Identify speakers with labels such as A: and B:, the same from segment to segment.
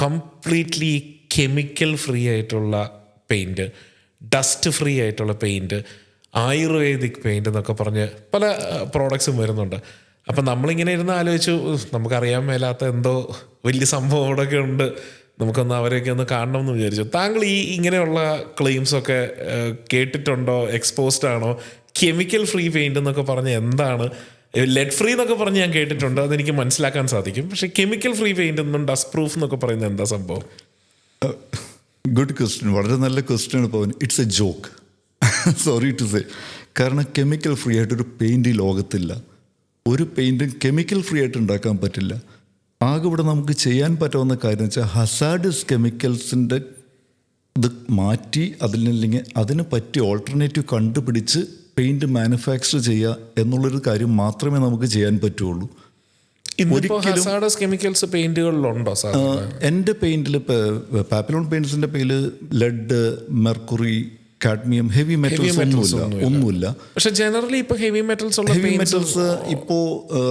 A: Completely chemical free ആയിട്ടുള്ള paint, dust free ആയിട്ടുള്ള paint, ayurvedic paint എന്നൊക്കെ പറഞ്ഞ് പല പ്രോഡക്ട്സും വരുന്നുണ്ട്. അപ്പം നമ്മളിങ്ങനെ ഇരുന്ന് ആലോചിച്ചു, നമുക്കറിയാൻ മേലാത്ത എന്തോ വലിയ സംഭവം അവിടെയൊക്കെ ഉണ്ട്, നമുക്കൊന്ന് അവരെയൊക്കെ ഒന്ന് കാണണം എന്ന് വിചാരിച്ചു. താങ്കൾ ഇങ്ങനെയുള്ള ക്ലെയിംസൊക്കെ കേട്ടിട്ടുണ്ടോ? എക്സ്പോസ്ഡ് ആണോ? കെമിക്കൽ ഫ്രീ പെയിൻ്റ് എന്നൊക്കെ പറഞ്ഞ് എന്താണ്? ലെഡ് ഫ്രീ എന്നൊക്കെ പറഞ്ഞ് ഞാൻ കേട്ടിട്ടുണ്ട്, അതെനിക്ക് മനസ്സിലാക്കാൻ സാധിക്കും. പക്ഷേ കെമിക്കൽ ഫ്രീ പെയിൻ്റ് എന്നും ഡസ്റ്റ് പ്രൂഫ് എന്നൊക്കെ പറയുന്നത് എന്താ സംഭവം?
B: ഗുഡ് ക്വസ്റ്റ്യൻ, വളരെ നല്ല question Pavan. It's a joke, sorry to say. കാരണം കെമിക്കൽ ഫ്രീ ആയിട്ടൊരു പെയിൻറ് ഈ ലോകത്തില്ല. ഒരു പെയിൻറ്റും കെമിക്കൽ ഫ്രീ ആയിട്ട് ഉണ്ടാക്കാൻ പറ്റില്ല. ആകെ ഇവിടെ നമുക്ക് ചെയ്യാൻ പറ്റാവുന്ന കാര്യം വെച്ചാൽ ഹസാർഡസ് കെമിക്കൽസിൻ്റെ ഇത് മാറ്റി അതില്ലെങ്കിൽ അതിന് പറ്റിയ ഓൾട്ടർനേറ്റീവ് കണ്ടുപിടിച്ച് പെയിൻറ്റ് മാനുഫാക്ചർ ചെയ്യുക എന്നുള്ളൊരു കാര്യം മാത്രമേ നമുക്ക് ചെയ്യാൻ പറ്റുള്ളൂ.
A: കെമിക്കൽസ് പെയിന്റുകളിലുണ്ടോ?
B: എൻ്റെ പെയിൻറ്റിൽ ഇപ്പോൾ പാപ്പിലോൺ പെയിൻറ്റ്സിൻ്റെ പേരിൽ lead, mercury, cadmium, heavy metals ഒന്നുമില്ല.
A: പക്ഷേ ജനറലി ഇപ്പോൾ ഹെവി മെറ്റൽസ്
B: ഇപ്പോൾ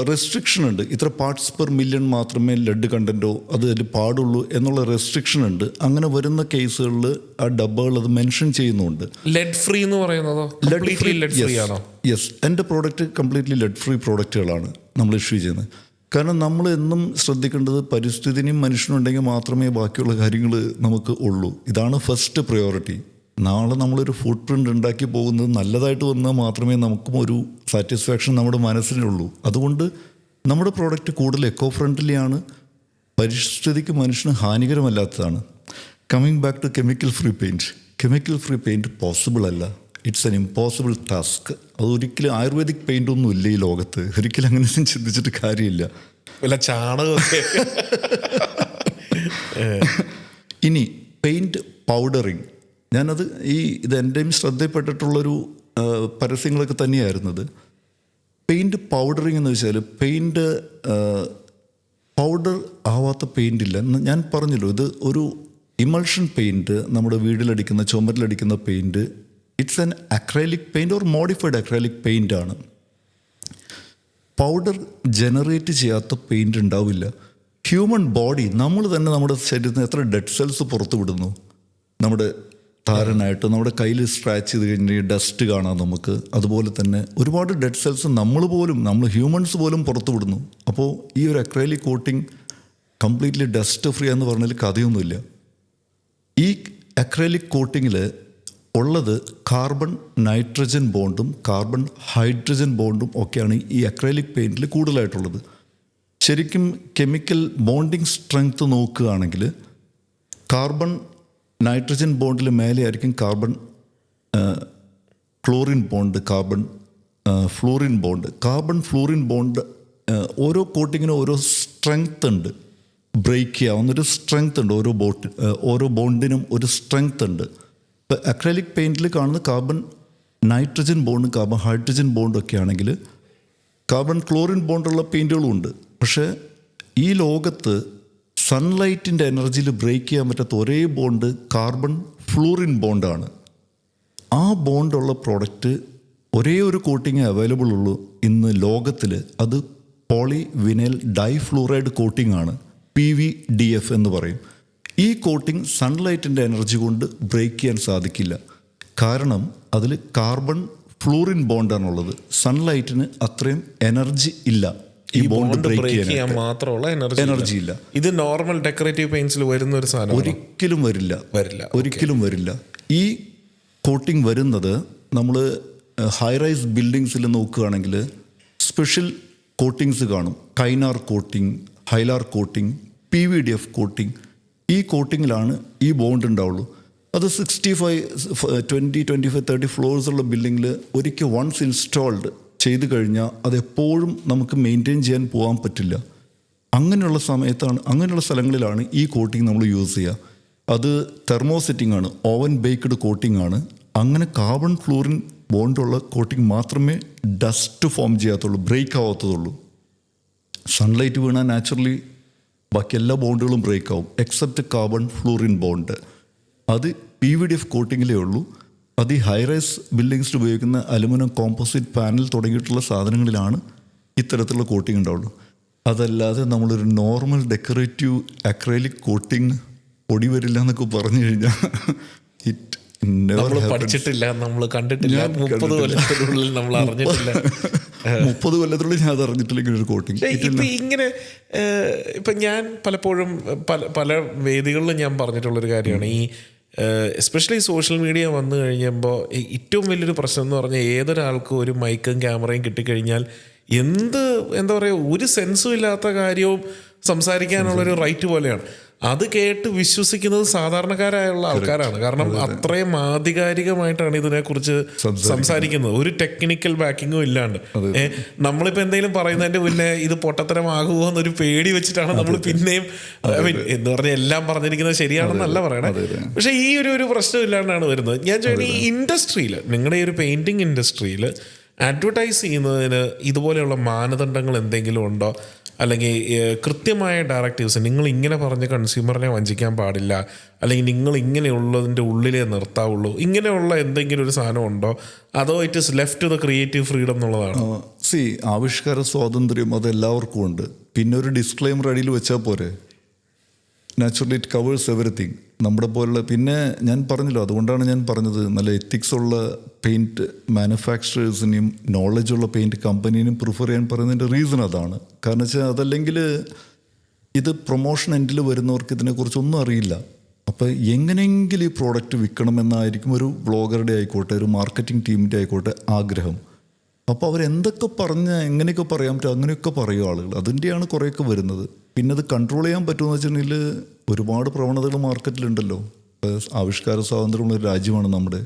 B: റെസ്ട്രിക്ഷൻ ഉണ്ട്. ഇത്ര പാർട്സ് പെർ മില്യൺ മാത്രമേ ലെഡ് കണ്ടൻറ്റോ അതിൽ പാടുള്ളൂ എന്നുള്ള റെസ്ട്രിക്ഷൻ ഉണ്ട്. അങ്ങനെ വരുന്ന കേസുകളിൽ ആ ഡബ്ബകൾ അത് മെൻഷൻ ചെയ്യുന്നുണ്ട്.
A: ലെഡ് ഫ്രീ എന്ന് പറയുന്നതോ?
B: യെസ്, എൻ്റെ പ്രോഡക്റ്റ് കംപ്ലീറ്റ്ലി ലെഡ് ഫ്രീ പ്രോഡക്റ്റുകളാണ് നമ്മൾ ഇഷ്യൂ ചെയ്യുന്നത്. കാരണം നമ്മൾ എന്നും ശ്രദ്ധിക്കേണ്ടത് പരിസ്ഥിതിയും മനുഷ്യനും ഉണ്ടെങ്കിൽ മാത്രമേ ബാക്കിയുള്ള കാര്യങ്ങൾ നമുക്ക് ഉള്ളൂ. ഇതാണ് ഫസ്റ്റ് പ്രയോറിറ്റി. നാളെ നമ്മളൊരു ഫുഡ് പ്രിൻ്റ് ഉണ്ടാക്കി പോകുന്നത് നല്ലതായിട്ട് വന്നാൽ മാത്രമേ നമുക്കും ഒരു സാറ്റിസ്ഫാക്ഷൻ നമ്മുടെ മനസ്സിനുള്ളൂ. അതുകൊണ്ട് നമ്മുടെ പ്രോഡക്റ്റ് കൂടുതൽ എക്കോ ഫ്രണ്ട്ലി ആണ്, പരിസ്ഥിതിക്ക് മനുഷ്യന് ഹാനികരമല്ലാത്തതാണ്. Coming back to chemical free paint. Chemical free paint possible അല്ല. It's an impossible task. അതൊരിക്കലും ആയുർവേദിക് പെയിൻ്റ് ഒന്നും ഇല്ല ഈ ലോകത്ത്. ഒരിക്കലും അങ്ങനെ ചിന്തിച്ചിട്ട് കാര്യമില്ല. ഇനി പെയിൻറ്റ് പൗഡറിങ്, ഞാനത് ഇത് എൻ്റെയും ശ്രദ്ധയിൽപ്പെട്ടിട്ടുള്ളൊരു പരസ്യങ്ങളൊക്കെ തന്നെയായിരുന്നത്. പെയിൻറ്റ് പൗഡറിങ് എന്ന് വെച്ചാൽ പെയിൻറ്റ് പൗഡർ ആവാത്ത പെയിൻ്റ് ഇല്ല. ഞാൻ പറഞ്ഞല്ലോ, ഇത് ഒരു ഇമൾഷൻ പെയിൻറ്റ്, നമ്മുടെ വീടിലടിക്കുന്ന ചുമരിലടിക്കുന്ന paint, it's an acrylic paint or modified acrylic paint ആണ്. പൗഡർ ജനറേറ്റ് ചെയ്യാത്ത പെയിൻറ്റ് ഉണ്ടാവില്ല. ഹ്യൂമൻ ബോഡി, നമ്മൾ തന്നെ നമ്മുടെ ശരീരത്തിന് എത്ര ഡെഡ് സെൽസ് പുറത്തു വിടുന്നു. നമ്മുടെ താരനായിട്ട് നമ്മുടെ കയ്യിൽ സ്ക്രാച്ച് ചെയ്ത് കഴിഞ്ഞാൽ ഡസ്റ്റ് കാണാം നമുക്ക്. അതുപോലെ തന്നെ ഒരുപാട് ഡെഡ് സെൽസ് നമ്മൾ ഹ്യൂമൻസ് പോലും പുറത്തു വിടുന്നു. അപ്പോൾ ഈ ഒരു acrylic coating completely dust free എന്ന് പറഞ്ഞാൽ കഥയൊന്നുമില്ല. ഈ അക്രൈലിക് കോട്ടിങ്ങിൽ ഉള്ളത് കാർബൺ നൈട്രജൻ ബോണ്ടും കാർബൺ ഹൈഡ്രജൻ ബോണ്ടും ഒക്കെയാണ് ഈ അക്രൈലിക് പെയിൻറ്റിൽ കൂടുതലായിട്ടുള്ളത്. ശരിക്കും കെമിക്കൽ ബോണ്ടിങ് സ്ട്രെങ്ത് നോക്കുകയാണെങ്കിൽ കാർബൺ നൈട്രജൻ ബോണ്ടിൽ മേലെ ആയിരിക്കും carbon chlorine bond, carbon fluorine bond. Carbon fluorine bond ഓരോ കോട്ടിങ്ങിനും ഓരോ സ്ട്രെങ്ത് ഉണ്ട്, ബ്രേക്ക് ചെയ്യാവുന്നൊരു സ്ട്രെങ്ത് ഉണ്ട്. ഓരോ ബോണ്ടിനും ഒരു സ്ട്രെങ്ത് ഉണ്ട്. ഇപ്പോൾ അക്രൈലിക് പെയിൻറ്റിൽ കാണുന്ന കാർബൺ നൈട്രജൻ ബോണ്ടും കാർബൺ ഹൈഡ്രജൻ ബോണ്ടും ഒക്കെ ആണെങ്കിൽ കാർബൺ ക്ലോറിൻ ബോണ്ടുള്ള പെയിൻറ്റുകളും ഉണ്ട്. പക്ഷേ ഈ ലോകത്ത് സൺലൈറ്റിൻ്റെ എനർജിയിൽ ബ്രേക്ക് ചെയ്യാൻ പറ്റാത്ത ഒരേ ബോണ്ട് കാർബൺ ഫ്ലൂറിൻ ബോണ്ടാണ്. ആ ബോണ്ടുള്ള പ്രോഡക്റ്റ് ഒരേ ഒരു കോട്ടിങ്ങേ അവൈലബിൾ ഉള്ളൂ ഇന്ന് ലോകത്തിൽ. അത് പോളി വിനൈൽ ഡൈഫ്ലൂറൈഡ് കോട്ടിംഗ് ആണ്, PVDF എന്ന് പറയും. ഈ കോട്ടിംഗ് സൺലൈറ്റിൻ്റെ എനർജി കൊണ്ട് ബ്രേക്ക് ചെയ്യാൻ സാധിക്കില്ല. കാരണം അതിൽ കാർബൺ ഫ്ലൂറിൻ ബോണ്ടാണുള്ളത്. സൺലൈറ്റിന് അത്രയും എനർജി ഇല്ല ഈ ബോണ്ട് ബ്രേക്ക് ചെയ്യാൻ മാത്രമുള്ള എനർജി ഇല്ല.
A: ഇത് നോർമൽ ഡെക്കറേറ്റീവ് പെയിന്റ്സിൽ വരുന്ന ഒരു സാധനം
B: ഒരിക്കലും വരില്ല. ഈ കോട്ടിംഗ് വരുന്നത് നമ്മൾ ഹൈ റൈസ് ബിൽഡിങ്സിൽ നോക്കുകയാണെങ്കിൽ സ്പെഷ്യൽ കോട്ടിങ്സ് കാണും. കൈനാർ കോട്ടിംഗ്, ഹൈലാർ കോട്ടിംഗ്, PVDF കോട്ടിംഗ്. ഈ കോട്ടിങ്ങിലാണ് ഈ ബോണ്ട് ഉണ്ടാവുള്ളൂ. അത് 65, 20, 25, 30 ഫ്ലോർസ് ഉള്ള ബിൽഡിങ്ങിൽ ഒരിക്കൽ വൺസ് ഇൻസ്റ്റാൾഡ് ചെയ്ത് കഴിഞ്ഞാൽ അതെപ്പോഴും നമുക്ക് മെയിൻറ്റെയിൻ ചെയ്യാൻ പോകാൻ പറ്റില്ല. അങ്ങനെയുള്ള സ്ഥലങ്ങളിലാണ് ഈ കോട്ടിങ് നമ്മൾ യൂസ് ചെയ്യുക. അത് തെർമോസെറ്റിംഗ് ആണ്, ഓവൻ ബേക്ക്ഡ് കോട്ടിംഗ് ആണ്. അങ്ങനെ കാർബൺ ഫ്ലൂറിൻ ബോണ്ടുള്ള കോട്ടിങ് മാത്രമേ ഡസ്റ്റ് ഫോം ചെയ്യാത്തുള്ളൂ, ബ്രേക്ക് ആവാത്തതുള്ളൂ. സൺലൈറ്റ് വീണാൽ നാച്ചുറലി ബാക്കി എല്ലാ ബോണ്ടുകളും ബ്രേക്ക് ആവും എക്സെപ്റ്റ് കാർബൺ ഫ്ലൂറിൻ ബോണ്ട്. അത് PVDF കോട്ടിങ്ങിലേ ഉള്ളൂ. അത് ഈ ഹൈറൈസ് ബിൽഡിങ്സിൽ ഉപയോഗിക്കുന്ന അലുമിനിയം കോമ്പോസിറ്റ് പാനൽ തുടങ്ങിയിട്ടുള്ള സാധനങ്ങളിലാണ് ഇത്തരത്തിലുള്ള കോട്ടിങ് ഉണ്ടാവുള്ളൂ. അതല്ലാതെ നമ്മളൊരു നോർമൽ ഡെക്കറേറ്റീവ് അക്രൈലിക് കോട്ടിങ് പൊടി വരില്ല എന്നൊക്കെ പറഞ്ഞു കഴിഞ്ഞാൽ ഇറ്റ്
A: നമ്മൾ പഠിച്ചിട്ടില്ല, നമ്മൾ കണ്ടിട്ടില്ല, 30 കൊല്ലത്തിനുള്ളിൽ നമ്മൾ അറിഞ്ഞിട്ടില്ല.
B: 30 കൊല്ലത്തിനുള്ളിൽ ഞാൻ അത് അറിഞ്ഞിട്ടില്ല ഇങ്ങനെ ഒരു കോട്ടിങ്.
A: ഇപ്പം ഇങ്ങനെ ഇപ്പം ഞാൻ പലപ്പോഴും പല വേദികളിലും ഞാൻ പറഞ്ഞിട്ടുള്ളൊരു കാര്യമാണ് ഈ എസ്പെഷ്യലി സോഷ്യൽ മീഡിയ വന്നു കഴിഞ്ഞപ്പോൾ ഏറ്റവും വലിയൊരു പ്രശ്നം എന്ന് പറഞ്ഞാൽ ഏതൊരാൾക്കും ഒരു മൈക്കും ക്യാമറയും കിട്ടിക്കഴിഞ്ഞാൽ എന്താ പറയുക, ഒരു സെൻസും ഇല്ലാത്ത കാര്യവും സംസാരിക്കാനുള്ളൊരു റൈറ്റ് പോലെയാണ്. അത് കേട്ട് വിശ്വസിക്കുന്നത് സാധാരണക്കാരായുള്ള ആൾക്കാരാണ്. കാരണം അത്രയും ആധികാരികമായിട്ടാണ് ഇതിനെക്കുറിച്ച് സംസാരിക്കുന്നത്, ഒരു ടെക്നിക്കൽ ബാക്കിങ്ങും ഇല്ലാണ്ട്. നമ്മളിപ്പോൾ എന്തെങ്കിലും പറയുന്നതിൻ്റെ മുന്നേ ഇത് പൊട്ടത്തരമാകുമോ എന്നൊരു പേടി വെച്ചിട്ടാണ് നമ്മൾ പിന്നെയും എന്ന് പറഞ്ഞാൽ എല്ലാം പറഞ്ഞിരിക്കുന്നത് ശരിയാണെന്നല്ല പറയണേ. പക്ഷേ ഈ ഒരു പ്രശ്നം ഇല്ലാണ്ടാണ് വരുന്നത്. ഞാൻ ചോദിക്കുന്നത് ഈ ഇൻഡസ്ട്രിയിൽ, നിങ്ങളുടെ ഈ ഒരു പെയിൻറ്റിങ് ഇൻഡസ്ട്രിയിൽ അഡ്വർടൈസ് ചെയ്യുന്നതിന് ഇതുപോലെയുള്ള മാനദണ്ഡങ്ങൾ എന്തെങ്കിലും ഉണ്ടോ? അല്ലെങ്കിൽ കൃത്യമായ ഡയറക്റ്റീവ്സ്, നിങ്ങൾ ഇങ്ങനെ പറഞ്ഞ് കൺസ്യൂമറിനെ വഞ്ചിക്കാൻ പാടില്ല, അല്ലെങ്കിൽ നിങ്ങൾ ഇങ്ങനെയുള്ളതിൻ്റെ ഉള്ളിലേ നിർത്താവുള്ളൂ, ഇങ്ങനെയുള്ള എന്തെങ്കിലും ഒരു സാധനം ഉണ്ടോ? അതോ it is left to the creative freedom എന്നുള്ളതാണ്?
B: ആവിഷ്കാര സ്വാതന്ത്ര്യം അത് എല്ലാവർക്കും ഉണ്ട്. പിന്നെ ഒരു ഡിസ്ക്ലെയിമർ അടിയിൽ വെച്ചാൽ പോരെ. Naturally it covers everything. നമ്മുടെ പോലുള്ള, പിന്നെ ഞാൻ പറഞ്ഞല്ലോ, അതുകൊണ്ടാണ് ഞാൻ പറഞ്ഞത് നല്ല എത്തിക്സ് ഉള്ള പെയിൻറ്റ് മാനുഫാക്ചറേഴ്സിനെയും നോളജുള്ള പെയിൻറ്റ് കമ്പനീനും പ്രിഫർ ചെയ്യാൻ പറയുന്നതിൻ്റെ റീസൺ അതാണ്. കാരണം വെച്ചാൽ അതല്ലെങ്കിൽ ഇത് പ്രൊമോഷൻ എൻഡിൽ വരുന്നവർക്ക് ഇതിനെക്കുറിച്ചൊന്നും അറിയില്ല. അപ്പോൾ എങ്ങനെയെങ്കിലും ഈ പ്രോഡക്റ്റ് വിൽക്കണമെന്നായിരിക്കും ഒരു വ്ളോഗറുടെ ആയിക്കോട്ടെ, ഒരു മാർക്കറ്റിംഗ് ടീമിൻ്റെ ആയിക്കോട്ടെ ആഗ്രഹം. അപ്പോൾ അവരെന്തൊക്കെ പറഞ്ഞ് എങ്ങനെയൊക്കെ പറയാൻ പറ്റും അങ്ങനെയൊക്കെ പറയും ആളുകൾ. അതിൻ്റെയാണ് കുറേയൊക്കെ വരുന്നത്. പിന്നെ അത് കൺട്രോൾ ചെയ്യാൻ പറ്റുമെന്ന് വെച്ചിട്ടുണ്ടെങ്കിൽ ഒരുപാട് പ്രവണതകൾ മാർക്കറ്റിലുണ്ടല്ലോ. ആവിഷ്കാര സ്വാതന്ത്ര്യമുള്ള ഒരു രാജ്യമാണ് നമ്മുടെ.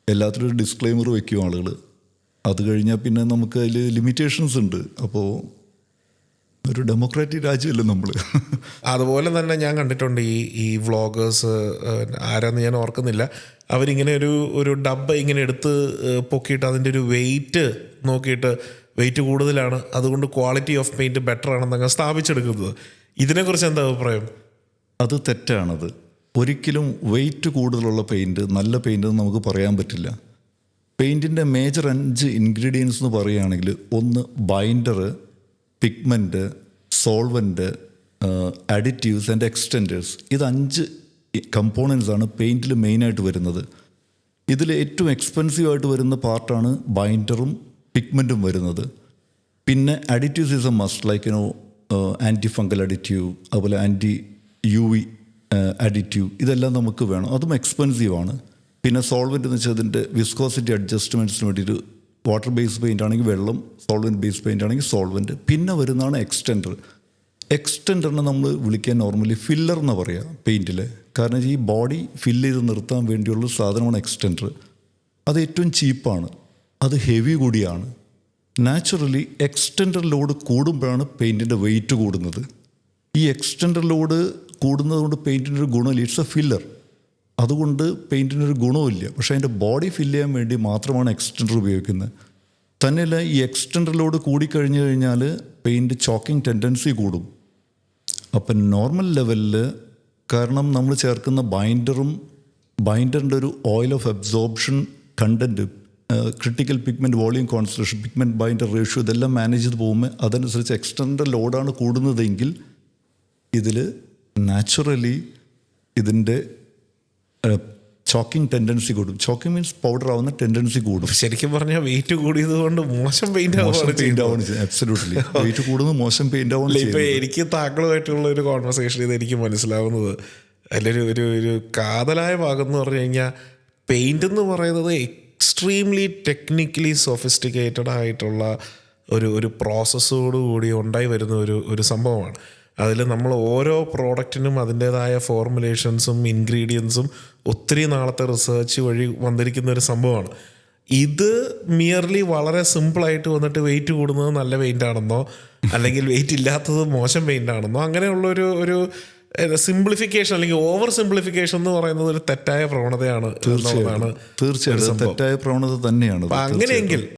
B: എല്ലാത്തിലും ഒരു ഡിസ്ക്ലെയിമർ വയ്ക്കും ആളുകൾ. അത് കഴിഞ്ഞാൽ പിന്നെ നമുക്ക് അതിൽ ലിമിറ്റേഷൻസ് ഉണ്ട്. അപ്പോൾ ഒരു ഡെമോക്രാറ്റിക് രാജ്യമല്ലേ നമ്മൾ.
A: അതുപോലെ തന്നെ ഞാൻ കണ്ടിട്ടുണ്ട് ഈ വ്ളോഗേഴ്സ്, ആരാന്ന് ഞാൻ ഓർക്കുന്നില്ല, അവരിങ്ങനെ ഒരു ഡബ്ബ ഇങ്ങനെ എടുത്ത് പൊക്കിയിട്ട് അതിൻ്റെ ഒരു വെയിറ്റ് നോക്കിയിട്ട് വെയിറ്റ് കൂടുതലാണ്, അതുകൊണ്ട് ക്വാളിറ്റി ഓഫ് പെയിൻറ്റ് ബെറ്റർ ആണെന്നങ്ങ് സ്ഥാപിച്ചെടുക്കുന്നത്. ഇതിനെക്കുറിച്ച് എന്താ അഭിപ്രായം?
B: അത് തെറ്റാണത്. ഒരിക്കലും വെയിറ്റ് കൂടുതലുള്ള പെയിൻറ്റ് നല്ല പെയിൻറ്റ് എന്ന് നമുക്ക് പറയാൻ പറ്റില്ല. പെയിൻറ്റിൻ്റെ മേജർ 5 ഇൻഗ്രീഡിയൻസ് എന്ന് പറയുകയാണെങ്കിൽ, ഒന്ന് binder, pigment, solvent, additives and extenders. ഇത് 5 കമ്പോണൻസാണ് പെയിൻറ്റിൽ മെയിനായിട്ട് വരുന്നത്. ഇതിൽ ഏറ്റവും എക്സ്പെൻസീവായിട്ട് വരുന്ന പാർട്ടാണ് ബൈൻഡറും പിഗ്മെൻറ്റും വരുന്നത്. പിന്നെ additives is a must, like anti fungal additive, അതുപോലെ ആൻറ്റി UV അഡിറ്റീവ്, ഇതെല്ലാം നമുക്ക് വേണം. അതും എക്സ്പെൻസീവാണ്. പിന്നെ സോൾവെൻ്റ് എന്ന് വെച്ചാൽ അതിൻ്റെ വിസ്കോസിറ്റി അഡ്ജസ്റ്റ്മെൻറ്റ്സിന് വേണ്ടിയിട്ട് വാട്ടർ ബേസ്ഡ് പെയിൻ്റ് ആണെങ്കിൽ വെള്ളം, സോൾവെൻറ്റ് ബേസ്ഡ് പെയിൻ്റ് ആണെങ്കിൽ സോൾവെൻറ്റ്. പിന്നെ വരുന്നതാണ് എക്സ്റ്റെൻഡർ. എക്സ്റ്റെൻഡറിനെ നമ്മൾ വിളിക്കാൻ നോർമലി ഫില്ലർ എന്ന് പറയാം പെയിൻറ്റിൽ. കാരണം ഈ ബോഡി ഫില്ല് ചെയ്ത് നിർത്താൻ വേണ്ടിയുള്ള സാധനമാണ് എക്സ്റ്റെൻഡർ. അത് ഏറ്റവും ചീപ്പാണ്, അത് ഹെവി കൂടിയാണ്. നാച്ചുറലി എക്സ്റ്റെൻഡർ ലോഡ് കൂടുമ്പോഴാണ് പെയിൻറ്റിൻ്റെ വെയിറ്റ് കൂടുന്നത്. ഈ എക്സ്റ്റെൻഡർ ലോഡ് കൂടുന്നത് കൊണ്ട് പെയിൻറ്റിൻ്റെ ഒരു ഗുണമില്ല, ഇറ്റ്സ് എ ഫില്ലർ. അതുകൊണ്ട് പെയിൻറ്റിനൊരു ഗുണമില്ല. പക്ഷേ അതിൻ്റെ ബോഡി ഫില്ല് ചെയ്യാൻ വേണ്ടി മാത്രമാണ് എക്സ്റ്റെൻഡർ ഉപയോഗിക്കുന്നത്. തന്നെയല്ല, ഈ എക്സ്റ്റെൻഡർ ലോഡ് കൂടിക്കഴിഞ്ഞ് കഴിഞ്ഞാൽ പെയിൻറ്റ് ചോക്കിംഗ് ടെൻഡൻസി കൂടും. അപ്പം നോർമൽ ലെവലിൽ, കാരണം നമ്മൾ ചേർക്കുന്ന ബൈൻഡറിൻ്റെ ഒരു oil of absorption content, critical pigment volume concentration, pigment binder ratio, ഇതെല്ലാം മാനേജ് ചെയ്ത് പോകുമ്പോൾ അതനുസരിച്ച് എക്സ്റ്റെൻഡർ ലോഡാണ് കൂടുന്നതെങ്കിൽ ഇതിൽ നാച്ചുറലി ഇതിൻ്റെ ചോക്കിംഗ് ടെൻഡൻസി കൂടും. ചോക്കിംഗ് മീൻസ് പൗഡർ ആവുന്ന ടെൻഡൻസി കൂടും.
A: ശരിക്കും പറഞ്ഞാൽ വെയിറ്റ് കൂടിയത് കൊണ്ട് മോശം പെയിന്റ്
B: അബ്സല്യൂട്ട്ലി വെയിറ്റ് കൂടുന്നത് മോശം പെയിന്റ് ആവുന്നു.
A: ഇപ്പം എനിക്ക് താങ്കളുമായിട്ടുള്ള ഒരു കോൺവെർസേഷൻ ഇത് എനിക്ക് മനസ്സിലാവുന്നത് അതിലൊരു കാതലായ ഭാഗം എന്ന് പറഞ്ഞു കഴിഞ്ഞാൽ, പെയിന്റ് എന്ന് പറയുന്നത് എക്സ്ട്രീംലി ടെക്നിക്കലി സൊഫിസ്റ്റിക്കേറ്റഡ് ആയിട്ടുള്ള ഒരു പ്രോസസ്സോടുകൂടി ഉണ്ടായി വരുന്ന ഒരു സംഭവമാണ്. അതിൽ നമ്മൾ ഓരോ പ്രോഡക്റ്റിനും അതിൻ്റേതായ ഫോർമുലേഷൻസും ഇൻഗ്രീഡിയൻസും ഒത്തിരി നാളത്തെ റിസർച്ച് വഴി വന്നിരിക്കുന്ന ഒരു സംഭവമാണ്. ഇത് മിയർലി വളരെ സിമ്പിളായിട്ട് വന്നിട്ട് വെയിറ്റ് കൂടുന്നത് നല്ല പെയിൻ്റ് ആണെന്നോ അല്ലെങ്കിൽ വെയിറ്റ് ഇല്ലാത്തത് മോശം പെയിൻ്റ് ആണെന്നോ അങ്ങനെയുള്ളൊരു സിംപ്ലിഫിക്കേഷൻ അല്ലെങ്കിൽ ഓവർ സിംപ്ലിഫിക്കേഷൻ എന്ന് പറയുന്നത് ഒരു തെറ്റായ പ്രവണതയാണ്.
B: തീർച്ചയായിട്ടും തെറ്റായ പ്രവണത തന്നെയാണ്.
A: അങ്ങനെയെങ്കിൽ